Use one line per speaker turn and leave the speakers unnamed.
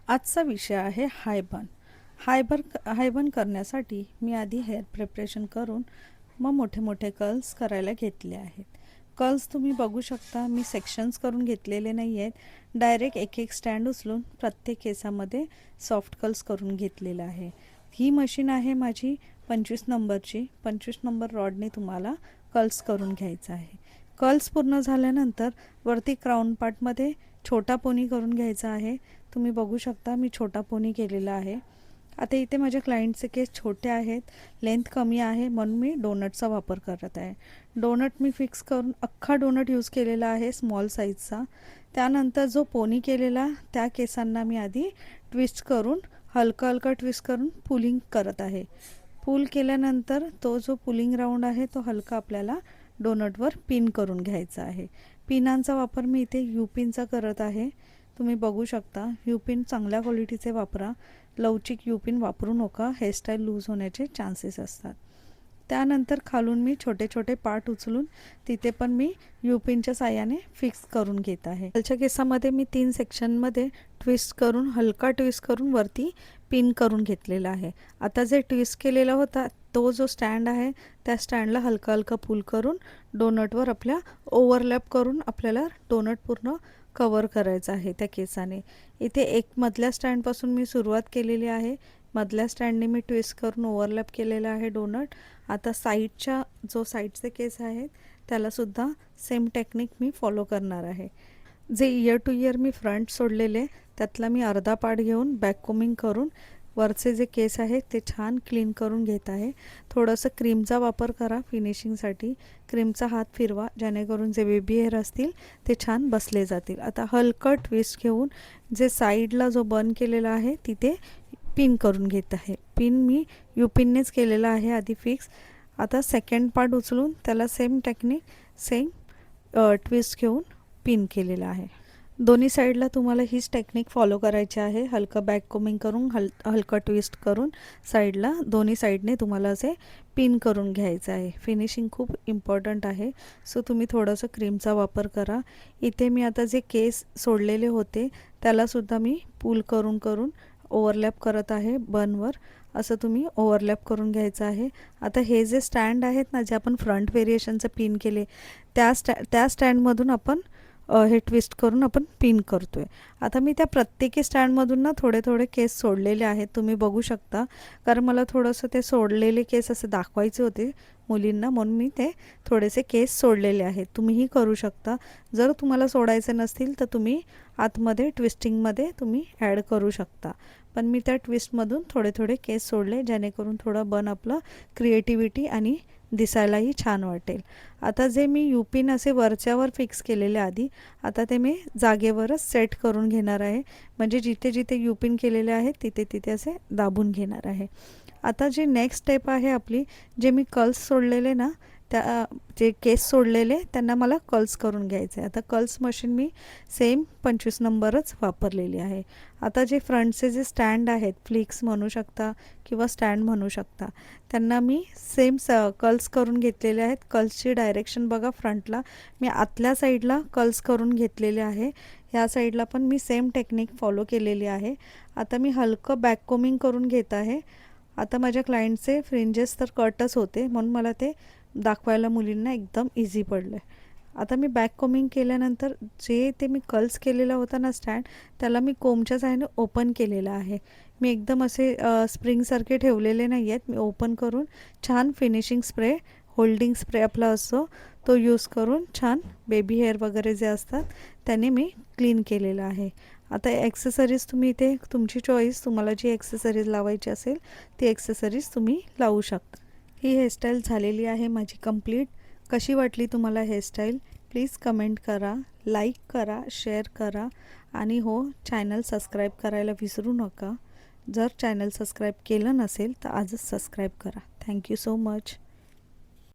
आजचा विषय आहे हाय बन करण्यासाठी मी आधी हेअर प्रिपरेशन करून मग मोठे मोठे कर्ल्स करायला घेतले आहेत. कर्ल्स तुम्ही बघू शकता, मी सेक्शन्स करून घेतलेले नाही आहेत. डायरेक्ट एक एक स्टँड उचलून प्रत्येक केसामध्ये सॉफ्ट कर्ल्स करून घेतलेलं आहे. ही मशीन आहे माझी 25 नंबरची. 25 नंबर रॉडने तुम्हाला कर्ल्स करून घ्यायचं आहे. कर्ल्स पूर्ण झाल्यानंतर वरती क्राउन पार्टमध्ये छोटा पोनी करून घ्यायचा आहे. तुम्ही बघू शकता मी छोटा पोनी केलेला आहे. आता इथे माझ्या क्लायंटचे केस छोटे आहेत, लेंथ कमी आहे, म्हणून मी डोनटचा वापर करत आहे. डोनट मी फिक्स करून अख्खा डोनट यूज केलेला आहे स्मॉल साईजचा. त्यानंतर जो पोनी केलेला त्या केसांना मी आधी ट्विस्ट करून हलका ट्विस्ट करून पुलिंग करत आहे. पुल केल्यानंतर तो जो पुलिंग राऊंड आहे तो हलका आपल्याला डोनटवर पिन करून घ्यायचा आहे. पिनांचा वापर मी इथे U-पिनचा करत आहे. तुम्ही बघू शकता, U-पिन चांगल्या क्वालिटीचे वापरा. लवचिक U-पिन वापरू नका, हेअरस्टाईल लूज होण्याचे चान्सेस असतात. त्यानंतर खालून मी छोटे छोटे पार्ट उचलून तिथे पण मी U-पिनच्या साहाय्याने फिक्स करून घेत आहे. खालच्या केसामध्ये मी 3 सेक्शनमध्ये ट्विस्ट करून हलका ट्विस्ट करून वरती पिन करून घेतलेला आहे. आता जे ट्विस्ट केलेला होता तो जो स्टँड आहे त्या स्टँडला हलका पुल करून डोनटवर आपल्या ओव्हरलॅप करून आपल्याला डोनट पूर्ण कवर करायचं आहे त्या केसाने. इथे एक मधल्या स्टँडपासून मी सुरुवात केलेली आहे. मधल्या स्टँडने मी ट्विस्ट करून ओव्हरलॅप केलेला आहे डोनट. आता साईडच्या जो साईडचे केस आहेत त्यालासुद्धा सेम टेक्निक मी फॉलो करणार आहे. जे इयर टू इयर मी फ्रंट सोडलेले त्यातला मी अर्धा पार्ट घेऊन बॅक कोमिंग करून वरचे जे केस आहेत ते छान क्लीन करून घेत आहे. थोडंसं क्रीमचा वापर करा फिनिशिंगसाठी. क्रीमचा हात फिरवा जेणेकरून जे बेबी हेअर असतील ते छान बसले जातील. आता हलकं ट्विस्ट घेऊन जे साईडला जो बन केलेला आहे तिथे पिन करून घेत आहे. पिन मी U-पिननेच केलेला आहे आधी फिक्स. आता सेकंड पार्ट उचलून त्याला सेम टेक्निक ट्विस्ट घेऊन पिन केलेला आहे. दोन्ही साईडला तुम्हाला हीच टेक्निक फॉलो करायची आहे. हलकं बॅक कोमिंग करून हलकं ट्विस्ट करून साईडला दोन्ही साईडने तुम्हाला असे पिन करून घ्यायचं आहे. फिनिशिंग खूप इम्पॉर्टंट आहे, सो तुम्ही थोडंसं क्रीमचा वापर करा. इथे मी आता जे केस सोडलेले होते त्यालासुद्धा मी पुल करून ओव्हरलॅप करत आहे बनवर. असं तुम्ही ओव्हरलॅप करून घ्यायचं आहे. आता हे जे स्टँड आहेत ना, जे आपण फ्रंट व्हेरिएशनचं पिन केले त्या स्टँडमधून आपण हे ट्विस्ट करून आपण पिन करतो आहे. आता मी त्या प्रत्येकी स्टँडमधून ना थोडे केस सोडलेले आहेत, तुम्ही बघू शकता. कारण मला थोडंसं ते सोडलेले केस असे दाखवायचे होते मुलींना, म्हणून मी ते थोडेसे केस सोडलेले आहेत. तुम्हीही करू शकता. जर तुम्हाला सोडायचे नसतील तर तुम्ही आतमध्ये ट्विस्टिंगमध्ये तुम्ही ॲड करू शकता. पण मी त्या ट्विस्टमधून थोडे केस सोडले जेणेकरून थोडं बन आपलं क्रिएटिव्हिटी आणि दिसायलाही छान वाटेल. आता जे मी U-पिन असे वरच्यावर फिक्स केलेले आधी, आता ते मी जागेवरच सेट करून घेणार आहे. म्हणजे जिथे जिथे U-पिन केलेले आहेत तिथे असे दाबून घेणार आहे. आता जे नेक्स्ट स्टेप आहे आपली, जे मी कर्ल्स सोडलेले ना त्या जे केस सोडलेले त्यांना मला कर्ल्स करून घ्यायचे. आता कर्ल्स मशीन मी सेम 25 नंबरच वापरलेली आहे. आता जे फ्रंटचे जे स्टँड आहेत, फ्लिक्स म्हणू शकता किंवा स्टँड म्हणू शकता, त्यांना मी सेम कर्ल्स करून घेतलेले आहेत. कर्ल्सची डायरेक्शन बघा, फ्रंटला मी आतल्या साईडला कर्ल्स करून घेतलेले आहे. ह्या साईडला पण मी सेम टेक्निक फॉलो केलेली आहे. आता मी हलकं बॅक कोमिंग करून घेत आहे. आता माझ्या क्लायंटचे फ्रिंजेस तर कटच होते, म्हणून मला ते दाखवायला मुलींना एकदम इझी पडलं. आता मी बॅक कोमिंग केल्यानंतर जे ते मी कर्ल्स केलेला होता ना स्टँड, त्याला मी कोमच्या साहाय्याने ओपन केलेलं आहे. मी एकदम असे स्प्रिंगसारखे ठेवलेले नाही आहेत. मी ओपन करून छान फिनिशिंग स्प्रे, होल्डिंग स्प्रे आपला असतो तो यूज करून छान बेबी हेअर वगैरे जे असतात त्याने मी क्लीन केलेलं आहे. आता ॲक्सेसरीज तुम्ही इथे तुमची चॉईस, तुम्हाला जी ॲक्सेसरीज लावायची असेल ती ॲक्सेसरीज तुम्ही लावू शकता. ही हेअरस्टाईल झालेली आहे माझी कंप्लीट. कशी वाटली तुम्हाला हेअरस्टाईल प्लीज कमेंट करा, लाईक करा, शेअर करा आणि हो, चॅनल सबस्क्राईब करायला विसरू नका. जर चॅनल सबस्क्राईब केलं नसेल तर आजच सबस्क्राईब करा. Thank you so much.